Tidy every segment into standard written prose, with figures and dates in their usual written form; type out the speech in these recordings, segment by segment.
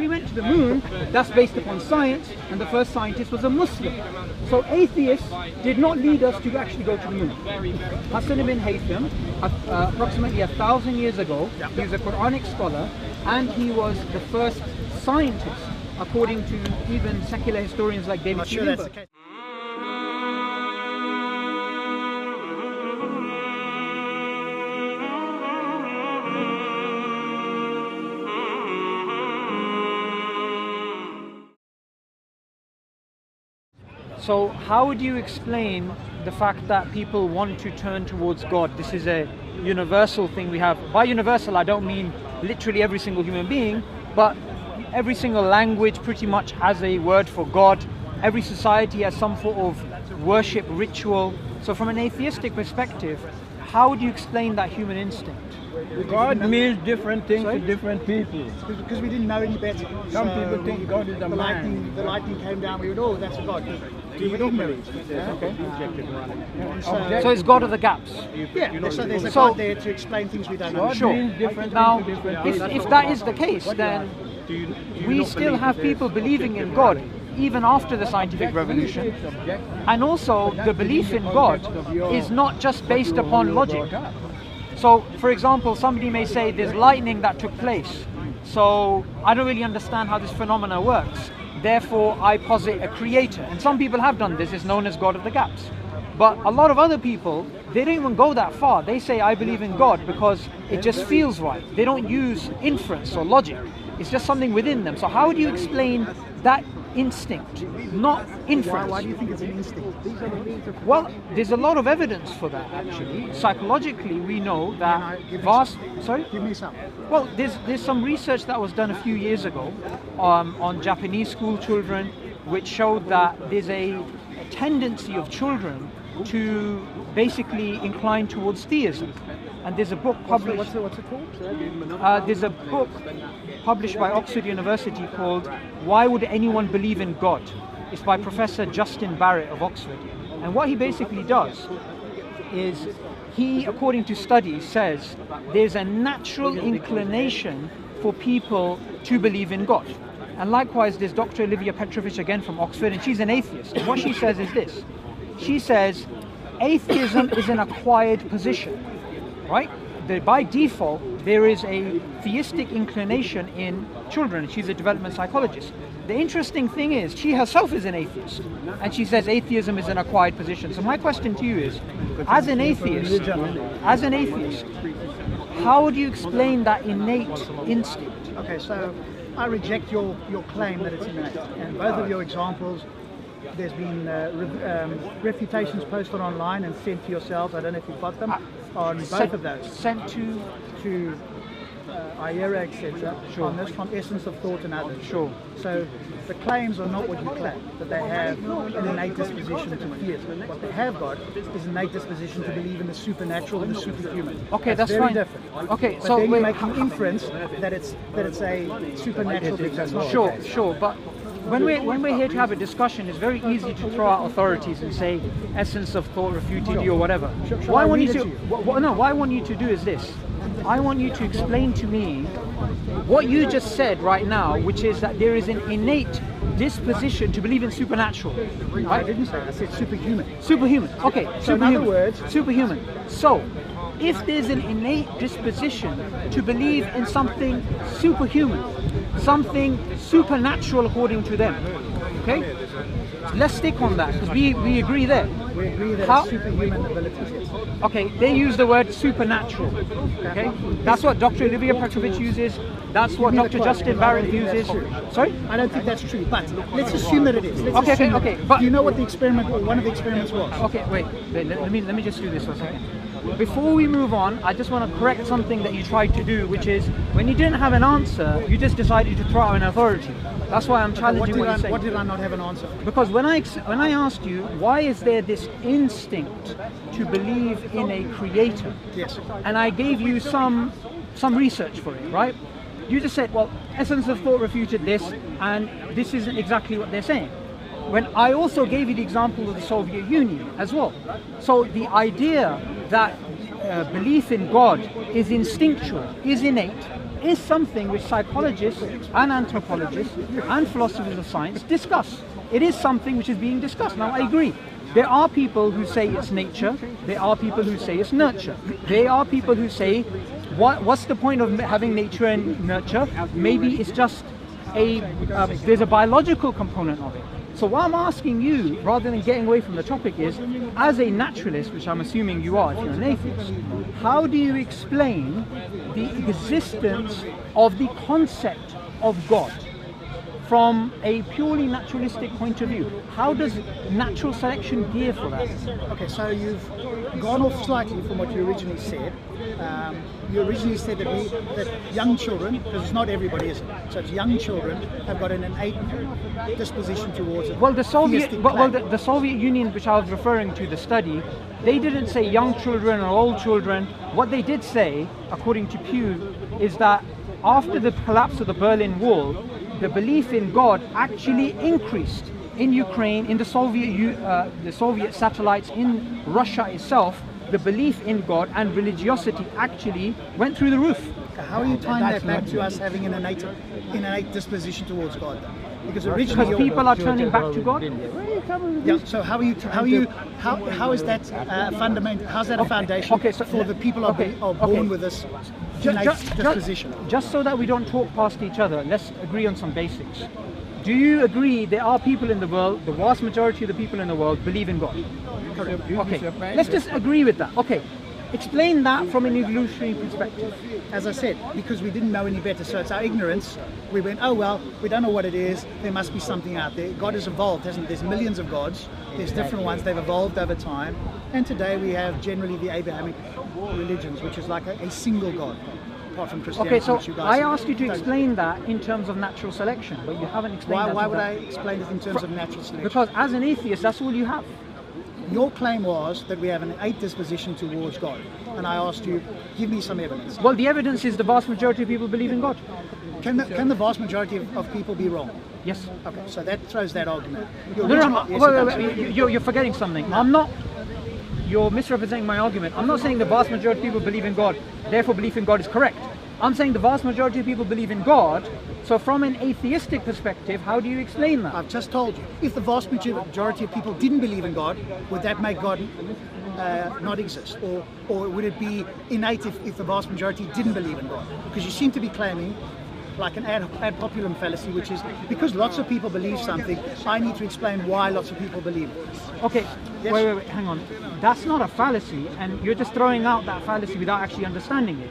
we went to the moon, that's based upon science, and the first scientist was a Muslim. So atheists did not lead us to actually go to the moon. Hassan ibn Haytham, approximately 1,000 years ago, he was a Quranic scholar, and he was the first scientist, according to even secular historians like David Schiff. So how would you explain the fact that people want to turn towards God? This is a universal thing we have. By universal, I don't mean literally every single human being, but every single language pretty much has a word for God. Every society has some sort of worship ritual. So from an atheistic perspective, how would you explain that human instinct? God means different things to different people. Because we didn't know any better. Some people think God is a man. The lightning came down, we would, oh, that's a God. We don't believe. Okay. So it's God of the gaps. Yeah, so there's a God there to explain things we don't know. Sure. Means different Now, things to different people. if that is the case, then we still have people believing in God even after the scientific revolution. And also, the belief in God is not just based upon logic. So, for example, somebody may say there's lightning that took place, so I don't really understand how this phenomena works. Therefore, I posit a creator. And some people have done this, it's known as God of the gaps. But a lot of other people, they don't even go that far. They say, I believe in God because it just feels right. They don't use inference or logic. It's just something within them. So how do you explain that instinct, not inference? Why do you think it's an instinct? Well, there's a lot of evidence for that, actually. Psychologically, we know that Sorry? Give me some. Well, there's some research that was done a few years ago on Japanese school children, which showed that there's a tendency of children to basically incline towards theism. And there's a book published. What's it called? There's a book published by Oxford University called "Why Would Anyone Believe in God?" It's by Professor Justin Barrett of Oxford. And what he basically does is he, according to studies, says there's a natural inclination for people to believe in God. And likewise, there's Dr. Olivia Petrovich again from Oxford, and she's an atheist. And what she says is this. She says atheism is an acquired position, right? By default, there is a theistic inclination in children. She's a development psychologist. The interesting thing is, she herself is an atheist, and she says atheism is an acquired position. So my question to you is, as an atheist, how would you explain that innate instinct? Okay, so I reject your claim that it's innate. And both of your examples, there's been refutations posted online and sent to yourselves. I don't know if you've got them on both of those. Sent to IERA, etc. Sure. On this from Essence of Thought and others. Sure. So the claims are not what you claim, that they have an innate disposition to theism. What they have got is an innate disposition to believe in the supernatural and the superhuman. Okay, that's very fine. different. Okay, but so then you make an inference that it's a supernatural thing. That's not Sure, the case. sure, but when we're here to have a discussion, it's very easy to throw out authorities and say Essence of Thought refuted you or whatever. What I want you to do is this. I want you to explain to me what you just said right now, which is that there is an innate disposition to believe in supernatural. Right? I didn't say that. I said superhuman. Superhuman. Okay. So in other words, superhuman. So, if there's an innate disposition to believe in something superhuman, something supernatural according to them, okay? Let's stick on that because we agree there. we agree that it's superhuman abilities. Yes. Okay, they use the word supernatural. Okay, that's what Dr. Olivia Petrovich uses. That's what Dr. Justin Barrett uses. Sorry? I don't think that's true, but let's assume that it is. Okay. But do you know what the experiment, or one of the experiments was? Okay, wait. Let me just do this for a second. Before we move on, I just want to correct something that you tried to do, which is when you didn't have an answer, you just decided to throw out an authority. That's why I'm challenging what you're saying. What did I not have an answer? Because when I asked you, why is there this instinct to believe in a creator? Yes. And I gave you some research for it, right? You just said, well, Essence of Thought refuted this, and this isn't exactly what they're saying. When I also gave you the example of the Soviet Union as well. So the idea that belief in God is instinctual, is innate, is something which psychologists and anthropologists and philosophers of science discuss. It is something which is being discussed. Now, I agree. There are people who say it's nature. There are people who say it's nurture. There are people who say, what's the point of having nature and nurture? Maybe it's just there's a biological component of it. So what I'm asking you, rather than getting away from the topic, is, as a naturalist, which I'm assuming you are if you're an atheist, how do you explain the existence of the concept of God from a purely naturalistic point of view? How does natural selection gear for that? Okay, so you've gone off slightly from what you originally said. You originally said that young children, because it's not everybody, is it? So it's young children have got an innate disposition towards it. Well, the Soviet Union, which I was referring to, the study, they didn't say young children or old children. What they did say, according to Pew, is that after the collapse of the Berlin Wall, the belief in God actually increased in Ukraine, in the Soviet satellites, in Russia itself. The belief in God and religiosity actually went through the roof. How are you tying that back to us having an innate disposition towards God? Because originally, because people are turning back to God. Yeah. So how is that fundamental? How's that a foundation for the people are born with this innate disposition? Just so that we don't talk past each other, let's agree on some basics. Do you agree there are people in the world, the vast majority of the people in the world believe in God? Correct. Okay, let's just agree with that. Okay, explain that from an evolutionary perspective. As I said, because we didn't know any better, so it's our ignorance. We went, oh well, we don't know what it is, there must be something out there. God has evolved, hasn't there? There's millions of gods, there's different ones, they've evolved over time. And today we have generally the Abrahamic religions, which is like a single God. Apart from Christianity, okay, so which you guys I asked you to explain that in terms of natural selection, but you haven't explained that. Why would I explain it in terms of natural selection? Because as an atheist, that's all you have. Your claim was that we have an innate disposition towards God, and I asked you, give me some evidence. Well, the evidence is the vast majority of people believe in God. Can the vast majority of people be wrong? Yes. Okay, so that throws that argument. You're forgetting something. No. You're misrepresenting my argument. I'm not saying the vast majority of people believe in God, therefore belief in God is correct. I'm saying the vast majority of people believe in God. So from an atheistic perspective, how do you explain that? I've just told you. If the vast majority of people didn't believe in God, would that make God not exist? Or would it be innate if the vast majority didn't believe in God? Because you seem to be claiming like an ad populum fallacy, which is because lots of people believe something, I need to explain why lots of people believe it. Okay, yes? wait, hang on. That's not a fallacy, and you're just throwing out that fallacy without actually understanding it.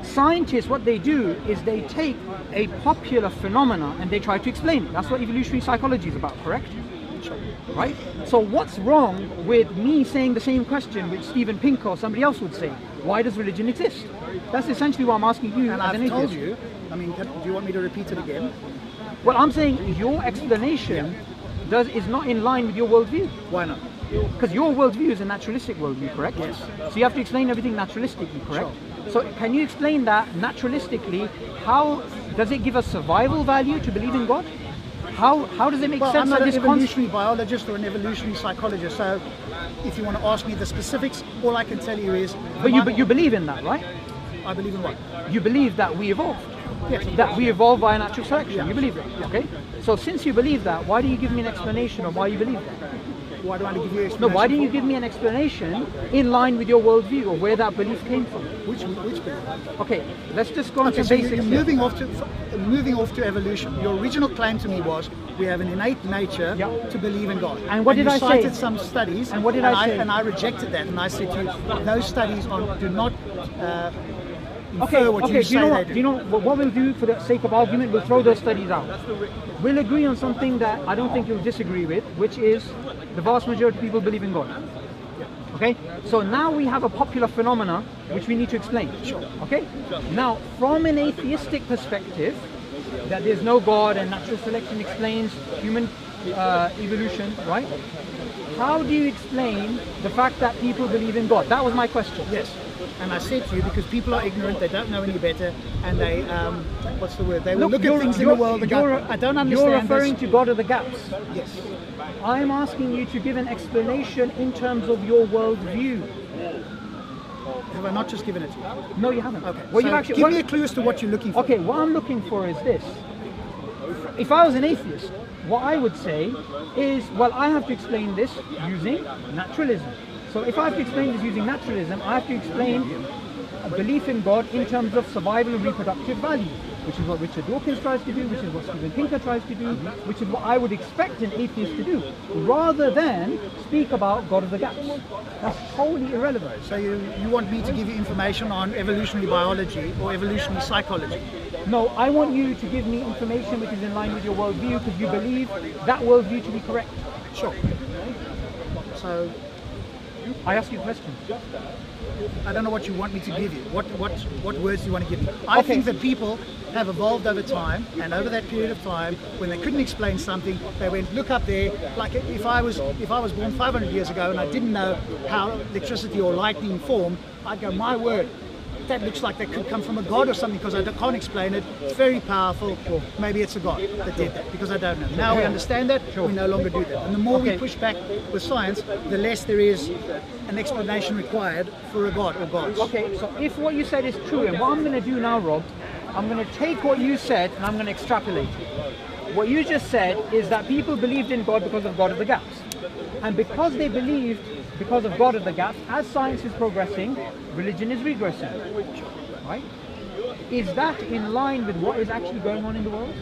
Scientists, what they do is they take a popular phenomena and they try to explain it. That's what evolutionary psychology is about, correct? Right? So what's wrong with me saying the same question which Steven Pinker or somebody else would say? Why does religion exist? That's essentially what I'm asking you. And I've told you, I mean, do you want me to repeat it again? Well, I'm saying your explanation is not in line with your worldview. Why not? Because your worldview is a naturalistic worldview, correct? Yes. So you have to explain everything naturalistically, correct? Sure. So can you explain that naturalistically? How does it give us survival value to believe in God? How does it make sense? I'm not an evolutionary biologist or an evolutionary psychologist, so if you want to ask me the specifics, all I can tell you is... But you believe in that, right? I believe in what? You believe that we evolved. Yes. That we evolved by natural selection. Yeah. You believe that, okay? So since you believe that, why do you give me an explanation of why you believe that? Why do I give you an explanation? No, why don't you give me an explanation in line with your worldview or where that belief came from? Which belief? Okay, let's just go on to so basics. You're moving off to evolution. Your original claim to me was we have an innate nature to believe in God. And what did I say? You cited some studies. And what did I say? And I rejected that, and I said to you, those studies do not. Okay, do you know what we'll do for the sake of argument? We'll throw those studies out. We'll agree on something that I don't think you'll disagree with, which is the vast majority of people believe in God. Okay, so now we have a popular phenomena which we need to explain. Sure. Okay, now from an atheistic perspective, that there's no God and natural selection explains human evolution, right? How do you explain the fact that people believe in God? That was my question. Yes. And I said to you, because people are ignorant, they don't know any better, and they, what's the word? They will look at things in the world and go, I don't understand. You're referring to God of the gaps. Yes. I'm asking you to give an explanation in terms of your worldview. Have I not just given it to you? No, you haven't. Okay. Well, So you've actually, give me a clue as to what you're looking for. okay, what I'm looking for is this. If I was an atheist, what I would say is, well, I have to explain this using naturalism. So if I have to explain this using naturalism, I have to explain a belief in God in terms of survival and reproductive value, which is what Richard Dawkins tries to do, which is what Steven Pinker tries to do, which is what I would expect an atheist to do, rather than speak about God of the gaps. That's totally irrelevant. So you want me to give you information on evolutionary biology or evolutionary psychology? No, I want you to give me information which is in line with your worldview, because you believe that worldview to be correct. Sure. So I ask you a question. I don't know what you want me to give you. What words do you want to give me? I think that people have evolved over time, and over that period of time, when they couldn't explain something, they went, look up there. Like if I was born 500 years ago and I didn't know how electricity or lightning formed, I'd go, my word, that looks like that could come from a god or something, because I can't explain it. It's very powerful. Maybe it's a god that did that, because I don't know. Now we understand that, we no longer do that. And the more we push back with science, the less there is an explanation required for a god or gods. Okay, so if what you said is true, and what I'm going to do now, Rob, I'm going to take what you said and I'm going to extrapolate it. What you just said is that people believed in God because of God of the gaps. And because they believed because of God of the gaps, as science is progressing, religion is regressing. Right? Is that in line with what is actually going on in the world?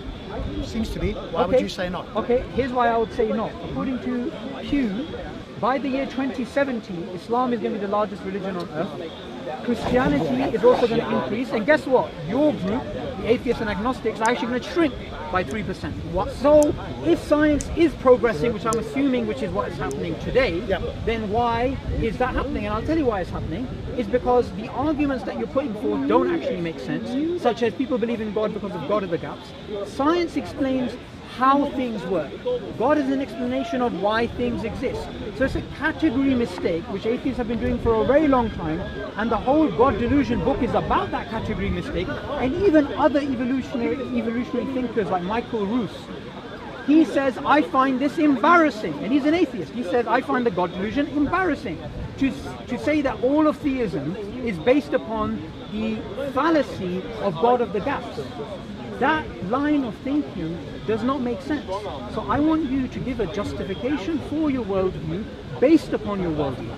Seems to be. Why would you say not? Okay, here's why I would say not. According to Pew, by the year 2070, Islam is going to be the largest religion on earth. Christianity is also going to increase, and guess what? Your group, the atheists and agnostics, are actually going to shrink by 3%. So, if science is progressing, which I'm assuming which is what is happening today, then why is that happening? And I'll tell you why it's happening. It's because the arguments that you're putting forth don't actually make sense, such as people believe in God because of God of the gaps. Science explains how things work. God is an explanation of why things exist. So it's a category mistake, which atheists have been doing for a very long time, and the whole God delusion book is about that category mistake. And even other evolutionary thinkers like Michael Roos, he says, I find this embarrassing, and he's an atheist. He says, I find the God delusion embarrassing. To say that all of theism is based upon the fallacy of God of the gaps. That line of thinking does not make sense. So I want you to give a justification for your worldview based upon your worldview.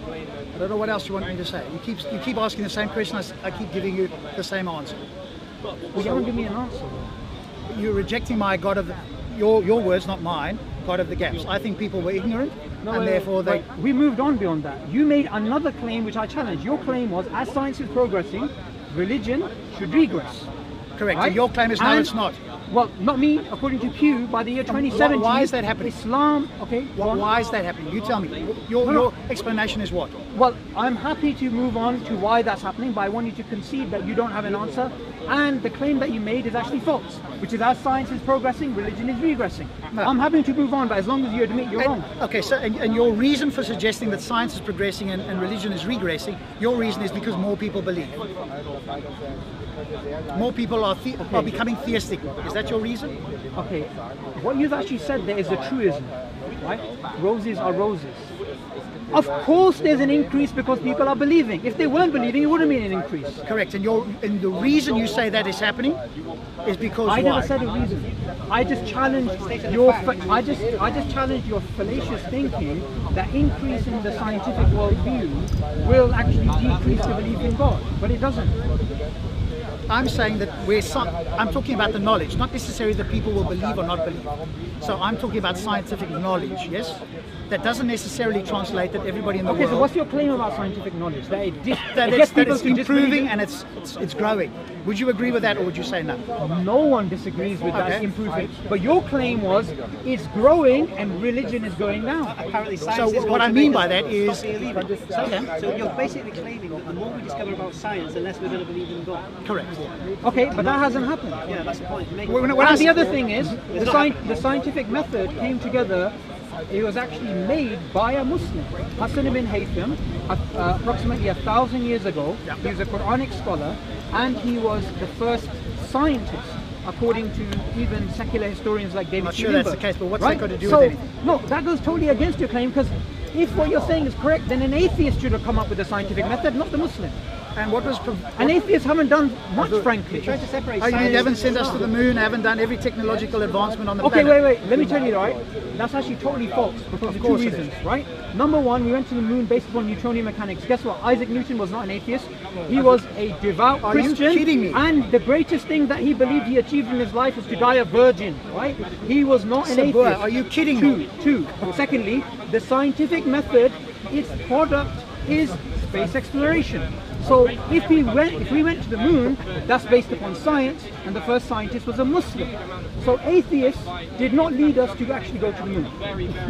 I don't know what else you want me to say. You keep asking the same question. I keep giving you the same answer. Well, you haven't given me an answer. You're rejecting my God of the, your words, not mine. God of the gaps. I think people were ignorant, and therefore they. We moved on beyond that. You made another claim which I challenged. Your claim was, as science is progressing, religion should regress. Correct. Right? And your claim is no, it's not. Well, not me. According to Pew, by the year 2070, why is that happening? Islam. Okay. Why is that happening? You tell me. Your explanation is what? Well, I'm happy to move on to why that's happening, but I want you to concede that you don't have an answer, and the claim that you made is actually false, which is as science is progressing, religion is regressing. No. I'm happy to move on, but as long as you admit you're wrong. Okay, so and your reason for suggesting that science is progressing and religion is regressing, your reason is because more people believe. More people are becoming theistic. Is that your reason? Okay, what you've actually said there is a truism, right? Roses are roses. Of course there's an increase because people are believing. If they weren't believing, it wouldn't be an increase. Correct, and the reason you say that is happening is because I never said a reason. I just challenged your fallacious thinking that increasing the scientific worldview will actually decrease the belief in God, but it doesn't. I'm saying that I'm talking about the knowledge, not necessarily that people will believe or not believe. So I'm talking about scientific knowledge, yes? That doesn't necessarily translate that everybody in the world... Okay, so what's your claim about scientific knowledge? That it's improving and it's growing. Would you agree with that, or would you say no? No one disagrees with that, it's improving. But your claim was, it's growing and religion is going down. Apparently science is what I mean by that is... So you're basically claiming that the more we discover about science, the less we're going to believe in God. Correct. Okay, but that hasn't happened. Yeah, that's the point. And the other thing is, the scientific method came together. It was actually made by a Muslim, Hassan ibn Haytham, approximately 1,000 years ago. He was a Quranic scholar, and he was the first scientist, according to even secular historians like David I'm not C. sure Limber. that's the case, but what's that got to do with anything? No, that goes totally against your claim, because if what you're saying is correct, then an atheist should have come up with a scientific method, not the Muslim. And what was... And atheists haven't done much, frankly. Trying to separate Oh, you science haven't and sent us to the moon, haven't done every technological advancement on the Okay, planet. wait. Let me tell you, right? That's actually totally false because of two course it reasons, is. right? Number one, we went to the moon based upon Newtonian mechanics. Guess what? Isaac Newton was not an atheist. He was a devout Are you Christian. kidding me? And the greatest thing that he believed he achieved in his life was to die a virgin, right? He was not an Sabua, atheist. are you kidding me? Two. Secondly, the scientific method, its product is space exploration. So if we went to the moon, that's based upon science, and the first scientist was a Muslim. So atheists did not lead us to actually go to the moon.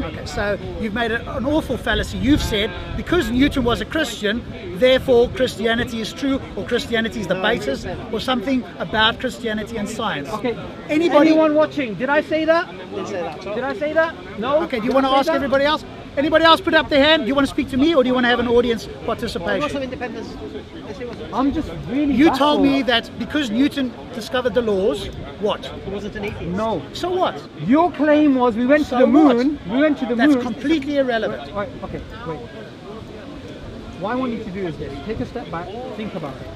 Okay, so you've made an awful fallacy. You've said because Newton was a Christian, therefore Christianity is true, or Christianity is the basis, or something about Christianity and science. Okay. Anybody? Anyone watching? Did I say that? didn't say that. Did I say that? No. Okay, do you Did want I to say ask that? everybody else? Anybody else put up their hand? Do you want to speak to me, or do you want to have an audience I want participation? some independence. I'm just really. You told baffled. me that because Newton discovered the laws, what? He wasn't an atheist. No. So what? Your claim was we went So to the what? moon. We went to the That's moon. completely irrelevant. Wait, okay, wait. What I want you to do is this. Take a step back, think about it.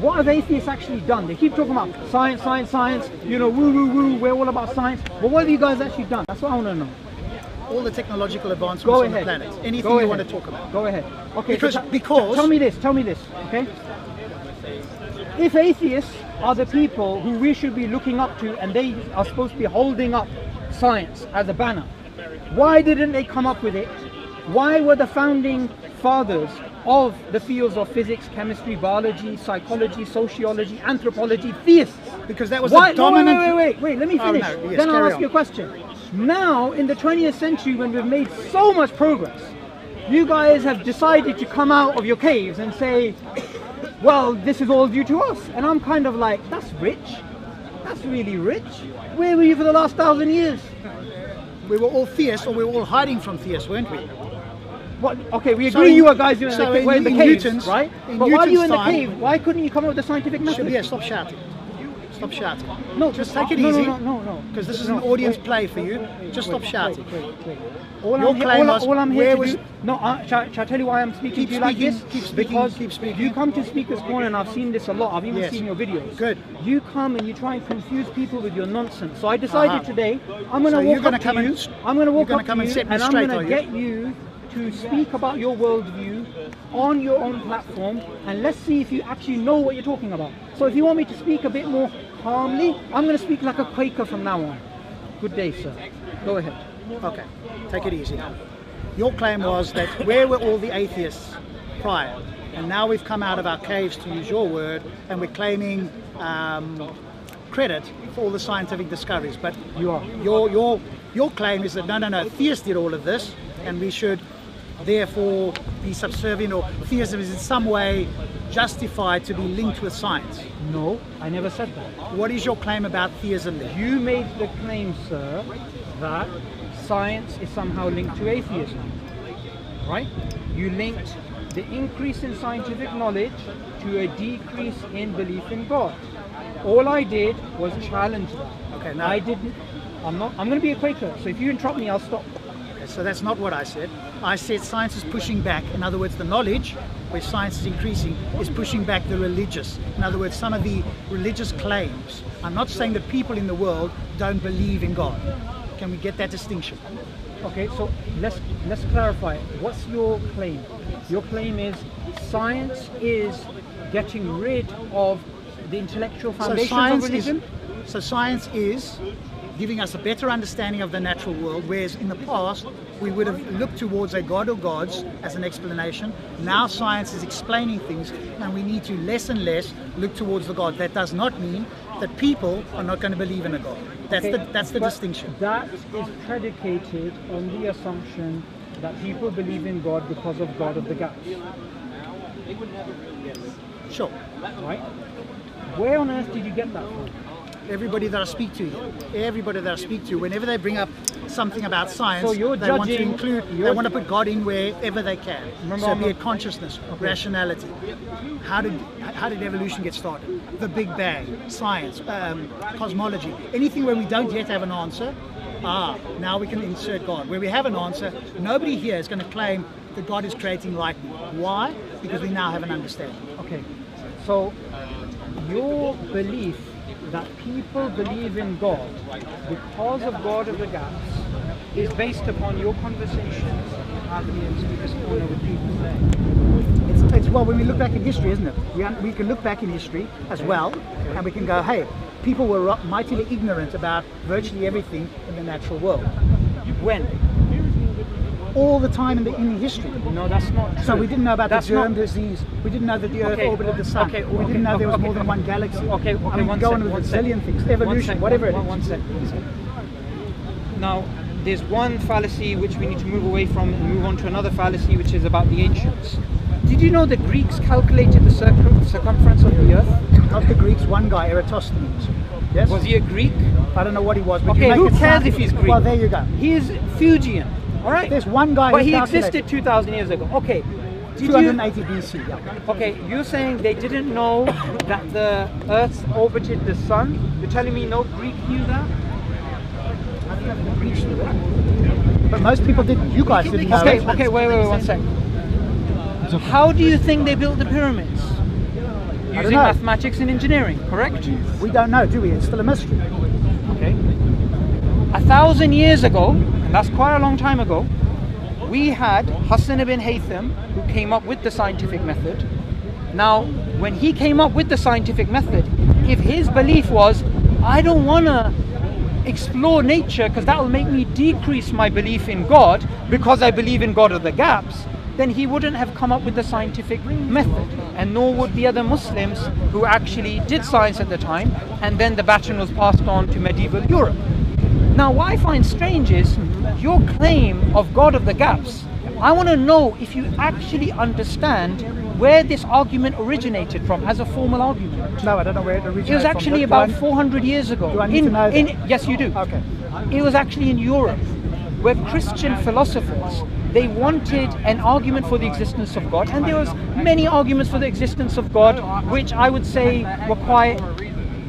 What have atheists actually done? They keep talking about science, science, science, you know, woo, woo, woo, we're all about science. But what have you guys actually done? That's what I want to know. All the technological advancements Go on the ahead. planet. Anything Go you ahead. want to talk about. Go ahead. Okay, Because- so because- tell me this, okay? If atheists are the people who we should be looking up to and they are supposed to be holding up science as a banner, why didn't they come up with it? Why were the founding fathers of the fields of physics, chemistry, biology, psychology, sociology, anthropology theists? Because that was Why? the dominant... No, wait, let me Oh, finish. no, yes, Then I'll carry ask on. you a question. Now, in the 20th century, when we've made so much progress, you guys have decided to come out of your caves and say, well, this is all due to us. And I'm kind of like, that's rich. That's really rich. Where were you for the last 1,000 years? We were all theists, or we were all hiding from theists, weren't we? What? Okay, we So agree in- you guys were so in in the caves, Newton's- right? in But while you were in Newton's the time- cave, why couldn't you come up with a scientific method? Yeah, stop shouting. Stop shouting. No, Just take it no, easy. No. Because this is No, an audience wait. play for you. Just stop shouting. Wait. All Your claim was, all I'm here where to was- do. No, shall I tell you why I'm speaking Keep to you like speaking, this? keep speaking, Because keep speaking. you come to Speaker's Corner, and I've seen this a lot. I've even Yes. seen your videos. Good. You come and you try and confuse people with your nonsense. So I decided today I'm going to So you're walk gonna up come to you. and- I'm going to walk you're gonna up come to and you, set me and I'm straight, going are to you? get you to speak about your worldview on your own platform, and let's see if you actually know what you're talking about. So if you want me to speak a bit more calmly, I'm going to speak like a Quaker from now on. Good day, sir. Go ahead. Okay, take it easy now. Your claim was that where were all the atheists prior? And now we've come out of our caves, to use your word, and we're claiming credit for all the scientific discoveries. But You are. your claim is that no, theists did all of this, and we should therefore be subservient, or theism is in some way justified to be linked with science. No, I never said that. What is your claim about theism then? You made the claim, sir, that science is somehow linked to atheism, right? You linked the increase in scientific knowledge to a decrease in belief in God. All I did was challenge that. Okay, now- I didn't. I'm going to be a Quaker, so if you interrupt me, I'll stop. So that's not what I said. I said science is pushing back. In other words, the knowledge, where science is increasing, is pushing back the religious. In other words, some of the religious claims. I'm not saying that people in the world don't believe in God. Can we get that distinction? Okay, so let's clarify. What's your claim? Your claim is science is getting rid of the intellectual foundations of religion. So science is giving us a better understanding of the natural world, whereas in the past we would have looked towards a god or gods as an explanation. Now science is explaining things, and we need to less and less look towards the god. That does not mean that people are not going to believe in a god. That's the But distinction. That is predicated on the assumption that people believe in God because of God of the gaps, Sure. right? Where on earth did you get that from? Everybody that I speak to here, everybody that I speak to, whenever they bring up something about science, So you're they want to judging- include, they you're- want to put God in wherever they can. Remember, So I'm be not- it consciousness, rationality. How did evolution get started? The Big Bang, science, cosmology, anything where we don't yet have an answer, now we can insert God. Where we have an answer, nobody here is going to claim that God is creating like me. Why? Because we now have an understanding. Okay, so your belief that people believe in God because of God of the gaps is based upon your conversations in this corner with people there. It's well, when we look back in history, isn't it? We can look back in history as well, and we can go, hey, people were mightily ignorant about virtually everything in the natural world. When? All the time in history. No, that's not true. So we didn't know about that's the germ disease. We didn't know that the Earth orbited the Sun. We didn't know there was more than one galaxy. Okay, I mean, go on with a zillion things. Evolution, whatever it is. One second. Now, there's one fallacy which we need to move away from and move on to another fallacy, which is about the ancients. Did you know the Greeks calculated the circumference of the Earth? Not the Greeks, one guy, Eratosthenes. Yes? Was he a Greek? I don't know what he was. But Okay, who cares if he's Greek? Well, there you go. He is Fuegian, all right? There's one guy but who he calculated. existed 2,000 years ago. Okay. Did 280 BC, yeah. Okay, you're saying they didn't know that the Earth orbited the Sun? You're telling me no Greek knew that? I don't know if the Greeks knew it. But most people didn't. You guys didn't know it. Okay, wait, 1 second. How do you think they built the pyramids? Using know. mathematics and engineering, correct? We don't know, do we? It's still a mystery. Okay. 1,000 years ago, and that's quite a long time ago, we had Hassan ibn Haytham, who came up with the scientific method. Now, when he came up with the scientific method, if his belief was, I don't want to explore nature because that will make me decrease my belief in God because I believe in God of the gaps, then he wouldn't have come up with the scientific method, and nor would the other Muslims who actually did science at the time, and then the baton was passed on to medieval Europe. Now, what I find strange is your claim of God of the gaps. I want to know if you actually understand where this argument originated from as a formal argument. No, I don't know where it originated from. It was actually about 400 years ago. Do I need to know that? Yes, you do. Okay. It was actually in Europe, where Christian philosophers, they wanted an argument for the existence of God, and there was many arguments for the existence of God, which I would say were quite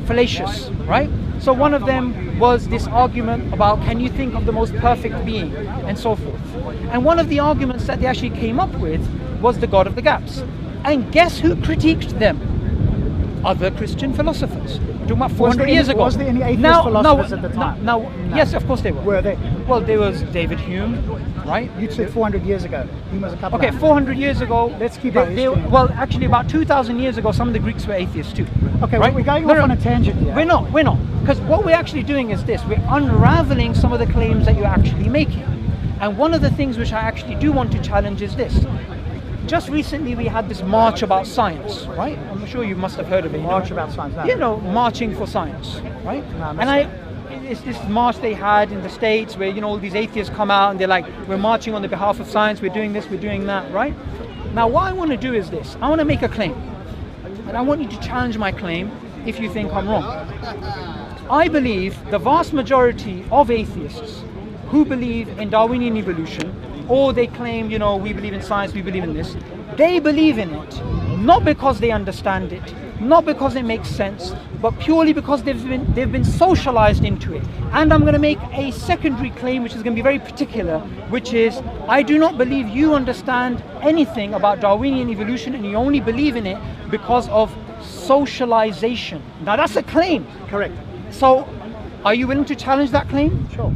fallacious, right? So one of them was this argument about, can you think of the most perfect being, and so forth. And one of the arguments that they actually came up with was the God of the gaps. And guess who critiqued them? Other Christian philosophers. We're talking about 400 years ago. Was there any atheist philosophers at the time? No. Yes, of course they were. Were they? Well, there was David Hume, right? You said 400 years ago. He was a couple Okay, of 400 years ago. Let's keep our history. Well, actually, about 2,000 years ago, some of the Greeks were atheists too. Okay, right? we're going off on a tangent here. We're not. Because what we're actually doing is this. We're unraveling some of the claims that you're actually making. And one of the things which I actually do want to challenge is this. Just recently we had this march about science, right? I'm sure you must have heard of it. March about science, no. You know, marching for science, right? No, it's this march they had in the States where, you know, all these atheists come out and they're like, we're marching on the behalf of science, we're doing this, we're doing that, right? Now what I want to do is this. I want to make a claim. And I want you to challenge my claim if you think I'm wrong. I believe the vast majority of atheists who believe in Darwinian evolution, or they claim, you know, we believe in science, we believe in this, they believe in it not because they understand it, not because it makes sense, but purely because they've been socialized into it. And I'm going to make a secondary claim which is going to be very particular, which is I do not believe you understand anything about Darwinian evolution and you only believe in it because of socialization. Now that's a claim. Correct. So are you willing to challenge that claim? Sure.